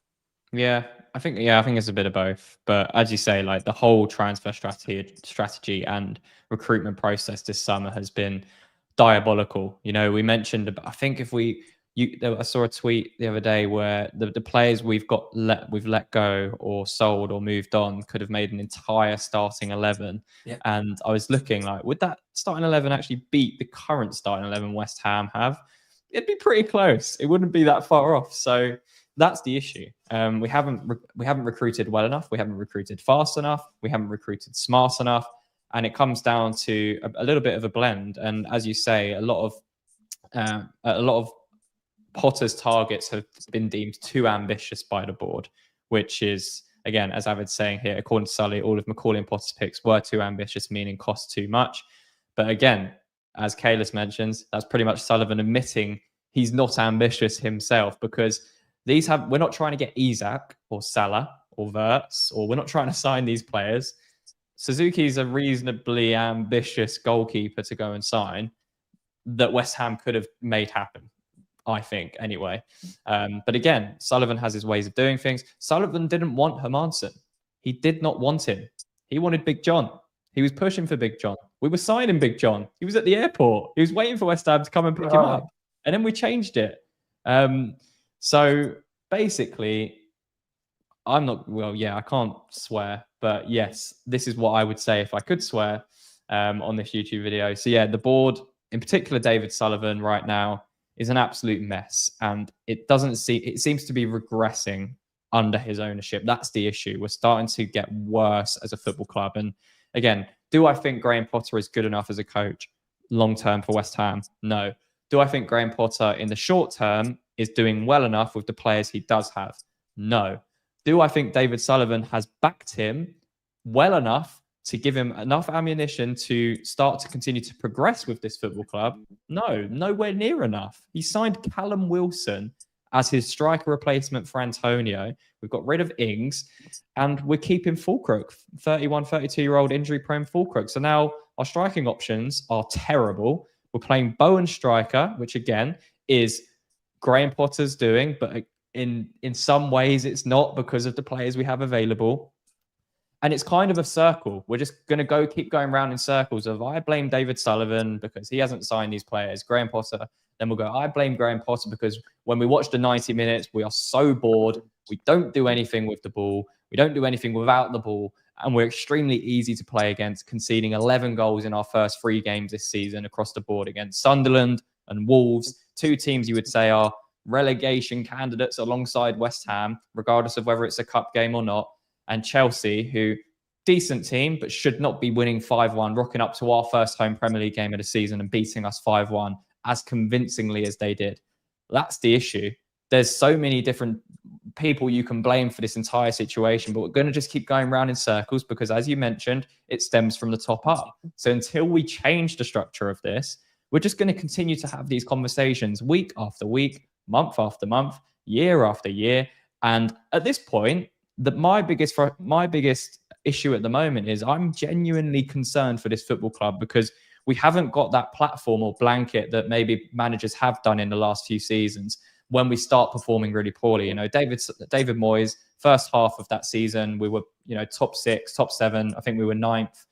Yeah, I think it's a bit of both. But as you say, like the whole transfer strategy and recruitment process this summer has been diabolical. We mentioned, I think I saw a tweet the other day where the players we've let go or sold or moved on could have made an entire starting 11. Yeah. And I was looking like, would that starting 11 actually beat the current starting 11 West Ham have? It'd be pretty close. It wouldn't be that far off. So that's the issue. We haven't recruited well enough. We haven't recruited fast enough. We haven't recruited smart enough. And it comes down to a little bit of a blend. And as you say, a lot of Potter's targets have been deemed too ambitious by the board, which is, again, as Avid's saying here, according to Sully, all of Macaulay and Potter's picks were too ambitious, meaning cost too much. But again, as Kaylis mentions, that's pretty much Sullivan admitting he's not ambitious himself, because we're not trying to get Isak or Salah or Wirtz, or we're not trying to sign these players. Suzuki's a reasonably ambitious goalkeeper to go and sign that West Ham could have made happen, I think, anyway. But again, Sullivan has his ways of doing things. Sullivan didn't want Hermansen. He did not want him. He wanted Big John. He was pushing for Big John. We were signing Big John. He was at the airport. He was waiting for West Ham to come and pick him up. And then we changed it. So basically, I can't swear. But yes, this is what I would say if I could swear on this YouTube video. So yeah, the board, in particular David Sullivan right now, is an absolute mess. And it seems to be regressing under his ownership. That's the issue. We're starting to get worse as a football club. And again, do I think Graham Potter is good enough as a coach long-term for West Ham? No. Do I think Graham Potter in the short term is doing well enough with the players he does have? No. Do I think David Sullivan has backed him well enough to give him enough ammunition to start to continue to progress with this football club? No, nowhere near enough. He signed Callum Wilson as his striker replacement for Antonio. We've got rid of Ings, and we're keeping Fulkrook, 31, 32-year-old injury-prone Fulkrook. So now our striking options are terrible. We're playing Bowen striker, which again is Graham Potter's doing, but In some ways, it's not because of the players we have available. And it's kind of a circle. We're just going to keep going around in circles of I blame David Sullivan because he hasn't signed these players. Graham Potter. Then we'll go, I blame Graham Potter because when we watch the 90 minutes, we are so bored. We don't do anything with the ball. We don't do anything without the ball. And we're extremely easy to play against, conceding 11 goals in our first 3 games this season across the board against Sunderland and Wolves, 2 teams you would say are relegation candidates alongside West Ham, regardless of whether it's a cup game or not. And Chelsea, who decent team, but should not be winning 5-1, rocking up to our first home Premier League game of the season and beating us 5-1 as convincingly as they did. That's the issue. There's so many different people you can blame for this entire situation, but we're going to just keep going around in circles because, as you mentioned, it stems from the top up. So until we change the structure of this, we're just going to continue to have these conversations week after week, month after month, year after year. And at this point, my biggest issue at the moment is I'm genuinely concerned for this football club because we haven't got that platform or blanket that maybe managers have done in the last few seasons when we start performing really poorly. You know, David Moyes, first half of that season, we were, top 6, top 7. I think we were 9th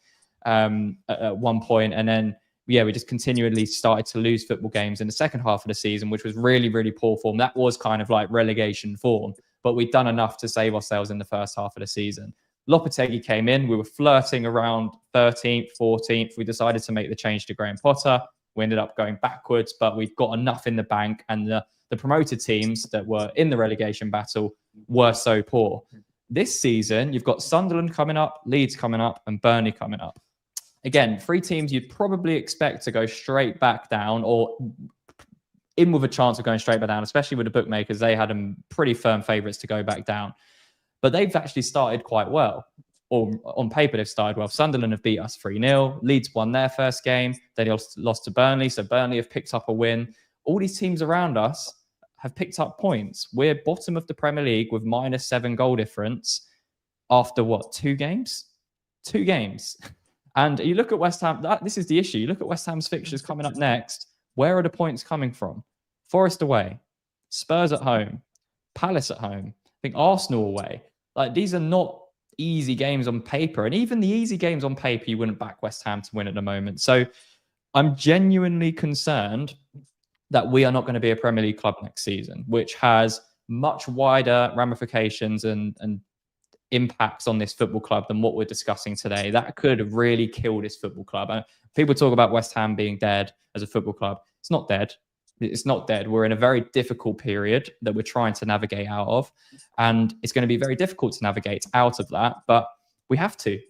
at one point. And then, we just continually started to lose football games in the second half of the season, which was really, really poor form. That was kind of like relegation form. But we'd done enough to save ourselves in the first half of the season. Lopetegui came in. We were flirting around 13th, 14th. We decided to make the change to Graham Potter. We ended up going backwards, but we've got enough in the bank. And the promoted teams that were in the relegation battle were so poor. This season, you've got Sunderland coming up, Leeds coming up, and Burnley coming up. Again, 3 teams you'd probably expect to go straight back down or in with a chance of going straight back down, especially with the bookmakers. They had them pretty firm favourites to go back down. But they've actually started quite well. Or on paper, they've started well. Sunderland have beat us 3-0. Leeds won their first game. They lost to Burnley. So Burnley have picked up a win. All these teams around us have picked up points. We're bottom of the Premier League with -7 goal difference after what, 2 games? 2 games. And you look at West Ham, this is the issue. You look at West Ham's fixtures coming up next. Where are the points coming from? Forest away, Spurs at home, Palace at home, I think Arsenal away. Like, these are not easy games on paper. And even the easy games on paper, you wouldn't back West Ham to win at the moment. So I'm genuinely concerned that we are not going to be a Premier League club next season, which has much wider ramifications and impacts on this football club than what we're discussing today. That could really kill this football club. People talk about West Ham being dead as a football club. It's not dead. It's not dead. We're in a very difficult period that we're trying to navigate out of. And it's going to be very difficult to navigate out of that. But we have to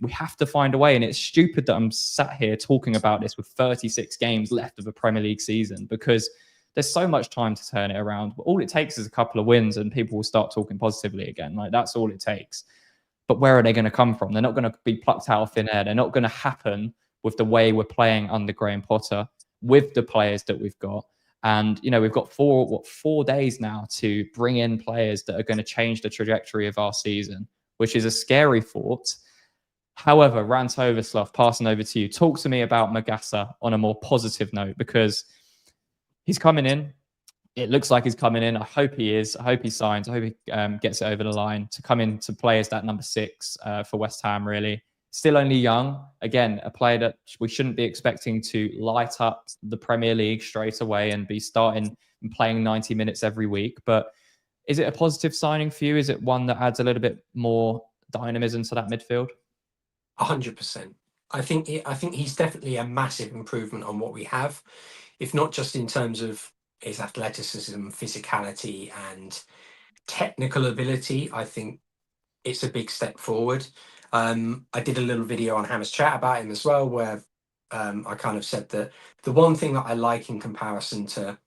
find a way. And it's stupid that I'm sat here talking about this with 36 games left of a Premier League season because there's so much time to turn it around. But all it takes is a couple of wins and people will start talking positively again. Like, that's all it takes. But where are they going to come from? They're not going to be plucked out of thin air. They're not going to happen with the way we're playing under Graham Potter, with the players that we've got. And, we've got 4 days now to bring in players that are going to change the trajectory of our season, which is a scary thought. However, rant over, Slough, passing over to you. Talk to me about Magassa on a more positive note, because he's coming in. It looks like he's coming in. I hope he is. I hope he signs. I hope he gets it over the line to come in to play as that number 6 for West Ham, really. Still only young. Again, a player that we shouldn't be expecting to light up the Premier League straight away and be starting and playing 90 minutes every week. But is it a positive signing for you? Is it one that adds a little bit more dynamism to that midfield? 100%. I think he's definitely a massive improvement on what we have, if not just in terms of his athleticism, physicality, and technical ability. I think it's a big step forward. I did a little video on Hammer's Chat about him as well, where I kind of said that the one thing that I like in comparison to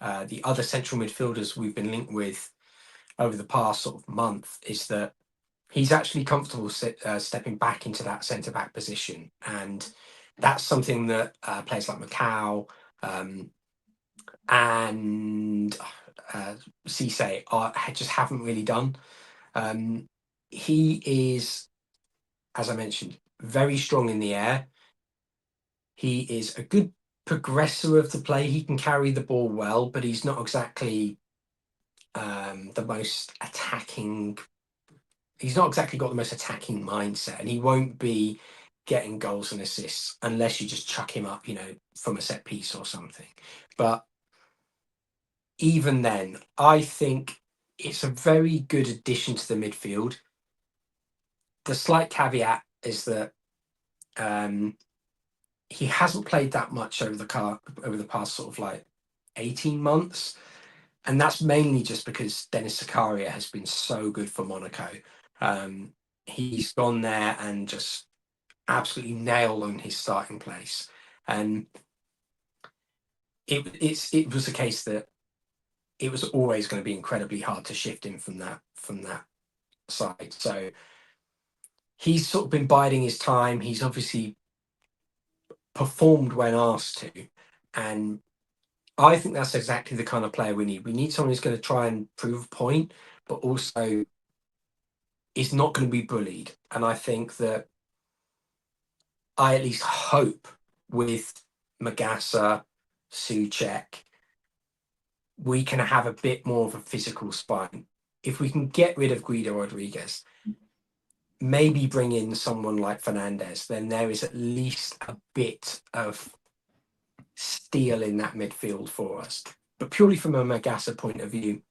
the other central midfielders we've been linked with over the past sort of month is that he's actually comfortable stepping back into that centre-back position. And that's something that players like Macau and Cisse just haven't really done. He is, as I mentioned, very strong in the air. He is a good progressor of the play. He can carry the ball well, but he's not exactly the most attacking. He's not exactly got the most attacking mindset, and he won't be getting goals and assists unless you just chuck him up, from a set piece or something. But even then, I think it's a very good addition to the midfield. The slight caveat is that he hasn't played that much over the past sort of like 18 months. And that's mainly just because Dennis Zakaria has been so good for Monaco. He's gone there and just absolutely nailed on his starting place. And it was a case that it was always going to be incredibly hard to shift him from that side. So he's sort of been biding his time. He's obviously performed when asked to. And I think that's exactly the kind of player we need. We need someone who's going to try and prove a point, but also is not going to be bullied. And I think that I at least hope with Magasa, Souček, we can have a bit more of a physical spine. If we can get rid of Guido Rodriguez, maybe bring in someone like Fernandez, then there is at least a bit of steel in that midfield for us. But purely from a Magasa point of view,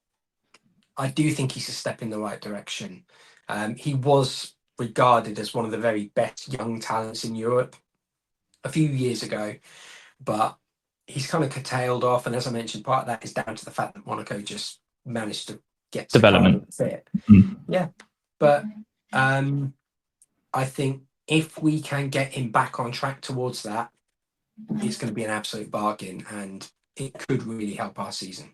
I do think he's a step in the right direction. He was regarded as one of the very best young talents in Europe a few years ago, but he's kind of curtailed off. And as I mentioned, part of that is down to the fact that Monaco just managed to get development fit. Mm. Yeah, but I think if we can get him back on track towards that, it's going to be an absolute bargain, and it could really help our season.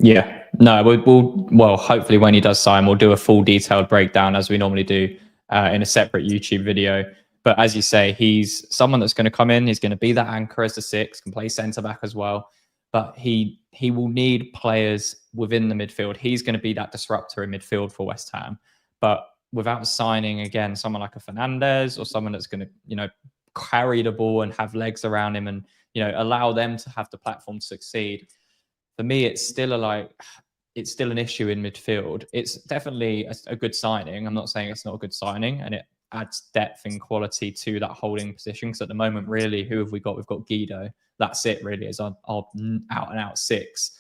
Yeah, no, well, hopefully when he does sign, we'll do a full detailed breakdown as we normally do in a separate YouTube video. But as you say, he's someone that's going to come in. He's going to be that anchor as the six, can play centre back as well. But he will need players within the midfield. He's going to be that disruptor in midfield for West Ham. But without signing, again, someone like a Fernandez or someone that's going to, carry the ball and have legs around him and, allow them to have the platform to succeed. For me, it's still an issue in midfield. It's definitely a good signing. I'm not saying it's not a good signing, and it adds depth and quality to that holding position. Because at the moment, really, who have we got? We've got Guido. That's it, really, is our out and out six,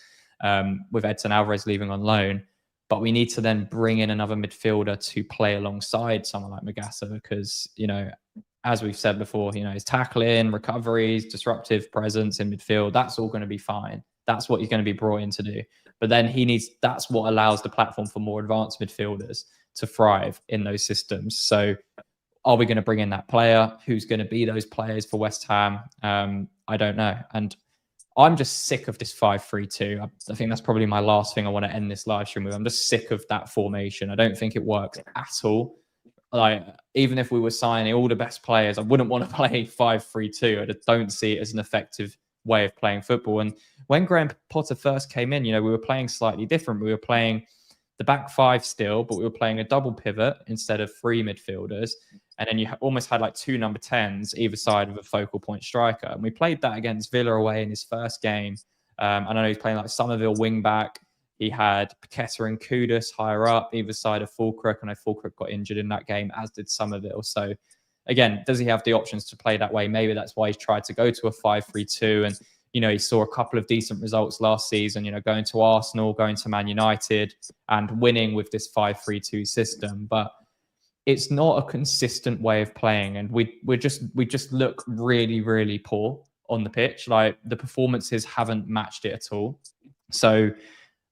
with Edson Alvarez leaving on loan. But we need to then bring in another midfielder to play alongside someone like Magasa, because, as we've said before, his tackling, recoveries, disruptive presence in midfield, that's all going to be fine. That's what he's going to be brought in to do. But then that's what allows the platform for more advanced midfielders to thrive in those systems. So are we going to bring in that player? Who's going to be those players for West Ham? I don't know. And I'm just sick of this 5-3-2. I think that's probably my last thing I want to end this live stream with. I'm just sick of that formation. I don't think it works at all. Like, even if we were signing all the best players, I wouldn't want to play 5-3-2. I just don't see it as an effective way of playing football. And when Graham Potter first came in, we were playing slightly different. We were playing the back five still, but we were playing a double pivot instead of three midfielders. And then you almost had like two number 10s either side of a focal point striker. And we played that against Villa away in his first game. And I know he's playing like Somerville wing back. He had Paqueta and Kudus higher up, either side of Fulkirk. I know Fulkirk got injured in that game, as did Somerville. So again, does he have the options to play that way? Maybe that's why he's tried to go to a 5-3-2. And, he saw a couple of decent results last season, going to Arsenal, going to Man United and winning with this 5-3-2 system. But it's not a consistent way of playing. And we just look really, really poor on the pitch. Like, the performances haven't matched it at all. So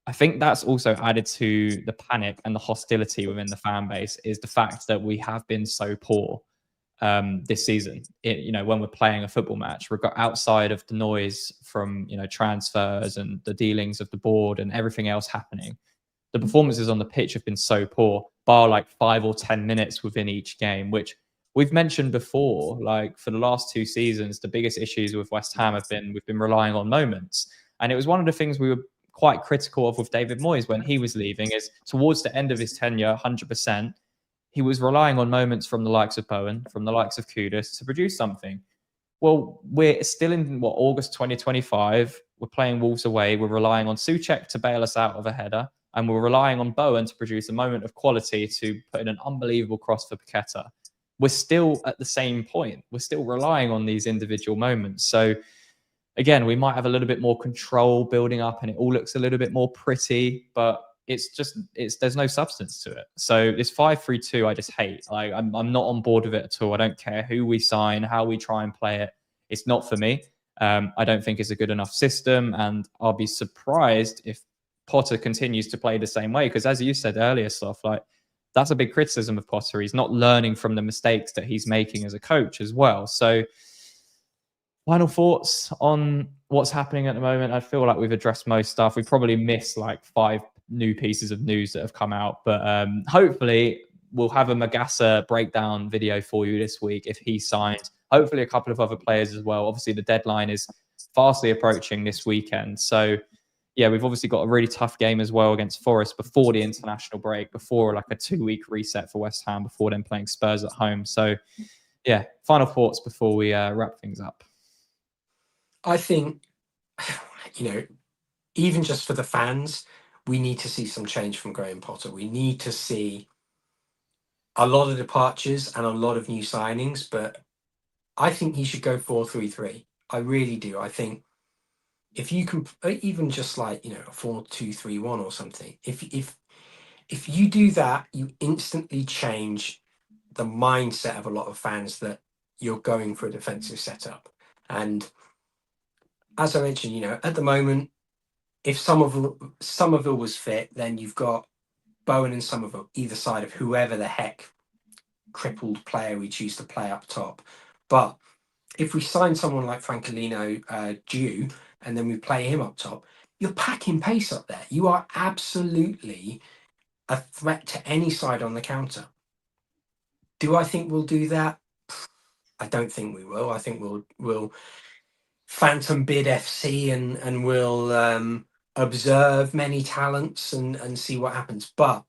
I think that's also added to the panic and the hostility within the fan base, is the fact that we have been so poor this season. When we're playing a football match, outside of the noise from transfers and the dealings of the board and everything else happening, the performances on the pitch have been so poor, bar like 5 or 10 minutes within each game, which we've mentioned before. Like, for the last 2 seasons, the biggest issues with West Ham have been we've been relying on moments, and it was one of the things we were quite critical of with David Moyes when he was leaving, is towards the end of his tenure, 100%, he was relying on moments from the likes of Bowen, from the likes of Kudus to produce something. Well, we're still in August 2025. We're playing Wolves away. We're relying on Souček to bail us out of a header. and we're relying on Bowen to produce a moment of quality to put in an unbelievable cross for Paqueta, we're still at the same point. We're still relying on these individual moments. So again, we might have a little bit more control building up and it all looks a little bit more pretty, but there's no substance to it. So this 5-3-2, I just hate. Like I'm not on board with it at all. I don't care who we sign, how we try and play it. It's not for me. I don't think it's a good enough system, and I'll be surprised if Potter continues to play the same way. Because as you said earlier, stuff like that's a big criticism of Potter. He's not learning from the mistakes that he's making as a coach as well. So final thoughts on what's happening at the moment. I feel like we've addressed most stuff. We probably missed like 5 new pieces of news that have come out, but hopefully we'll have a Masa breakdown video for you this week if he signs. Hopefully a couple of other players as well. Obviously the deadline is fastly approaching this weekend. So yeah, we've obviously got a really tough game as well against Forest before the international break, before like a 2-week reset for West Ham, before then playing Spurs at home. So yeah, final thoughts before we wrap things up. I think, even just for the fans, we need to see some change from Graham Potter. We need to see a lot of departures and a lot of new signings, but I think he should go 4-3-3. I really do. I think if you can, even just like, a 4-2-3-1 or something, if you do that, you instantly change the mindset of a lot of fans that you're going for a defensive setup. And as I mentioned, at the moment, if Somerville was fit, then you've got Bowen and Somerville either side of whoever the heck crippled player we choose to play up top. But if we sign someone like Francolino Jew and then we play him up top, you're packing pace up there. You are absolutely a threat to any side on the counter. Do I think we'll do that? I don't think we will. I think we'll phantom bid FC and we'll observe many talents and see what happens. But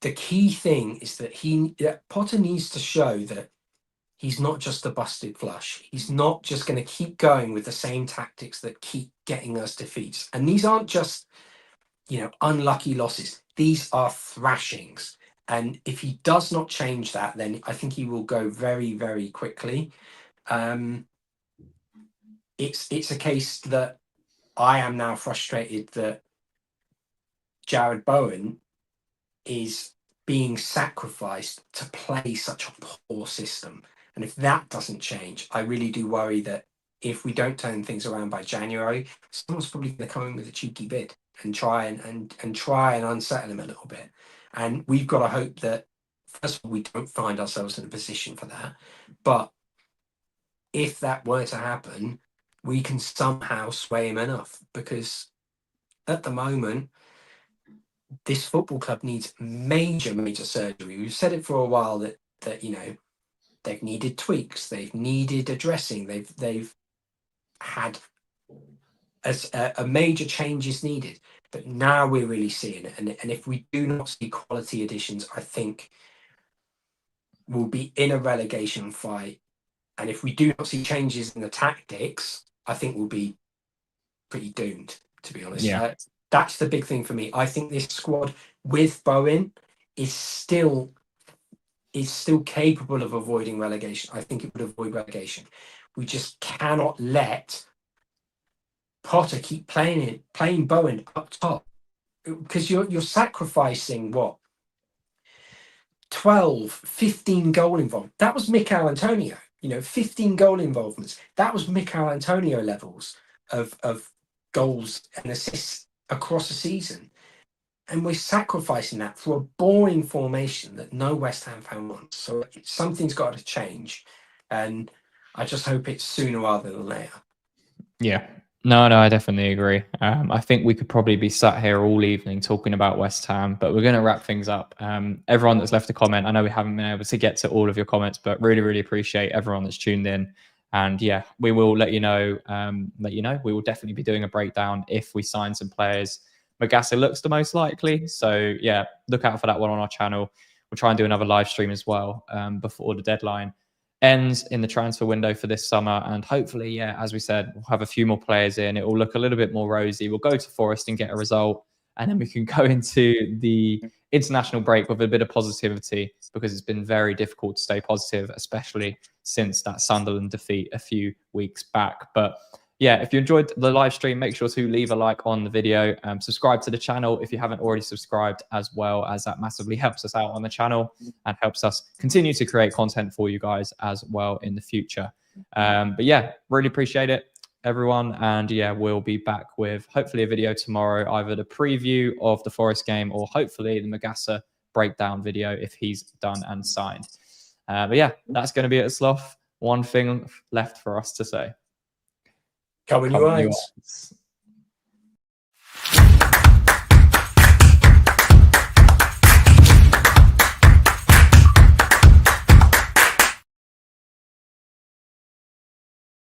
the key thing is that Potter needs to show that he's not just a busted flush. He's not just going to keep going with the same tactics that keep getting us defeats. And these aren't just, unlucky losses. These are thrashings. And if he does not change that, then I think he will go very, very quickly. It's a case that I am now frustrated that Jarrod Bowen is being sacrificed to play such a poor system. And if that doesn't change, I really do worry that if we don't turn things around by January, someone's probably going to come in with a cheeky bid and try and unsettle him a little bit. And we've got to hope that, first of all, we don't find ourselves in a position for that. But if that were to happen, we can somehow sway him enough, because at the moment, this football club needs major surgery. We've said it for a while that they've needed tweaks, they've needed addressing, they've had a major change is needed. But now we're really seeing it, and if we do not see quality additions, I think we'll be in a relegation fight. And if we do not see changes in the tactics, I think we'll be pretty doomed, to be honest. Yeah. That's the big thing for me. I think this squad with Bowen is still capable of avoiding relegation. I think it would avoid relegation. We just cannot let Potter keep playing Bowen up top, because you're sacrificing 12, 15 goal involvement. That was Mikel Antonio. 15 goal involvements. That was Mikel Antonio levels of goals and assists across a season. And we're sacrificing that for a boring formation that no West Ham fan wants. So something's got to change. And I just hope it's sooner rather than later. Yeah. No, I definitely agree. I think we could probably be sat here all evening talking about West Ham, but we're going to wrap things up. Everyone that's left a comment, I know we haven't been able to get to all of your comments, but really, really appreciate everyone that's tuned in. And yeah, we will let you know. We will definitely be doing a breakdown if we sign some players. Masa looks the most likely. So yeah, look out for that one on our channel. We'll try and do another live stream as well before the deadline ends in the transfer window for this summer. And hopefully, yeah, as we said, we'll have a few more players in. It will look a little bit more rosy. We'll go to Forest and get a result. and then we can go into the international break with a bit of positivity, because it's been very difficult to stay positive, especially since that Sunderland defeat a few weeks back. But yeah, if you enjoyed the live stream, make sure to leave a like on the video, subscribe to the channel if you haven't already subscribed, as well, as that massively helps us out on the channel and helps us continue to create content for you guys as well in the future. But yeah, really appreciate it, everyone. And yeah, we'll be back with hopefully a video tomorrow, either the preview of the Forest game or hopefully the Masa breakdown video if he's done and signed. But yeah, that's going to be it, Sloth. One thing left for us to say. Come on, you eyes.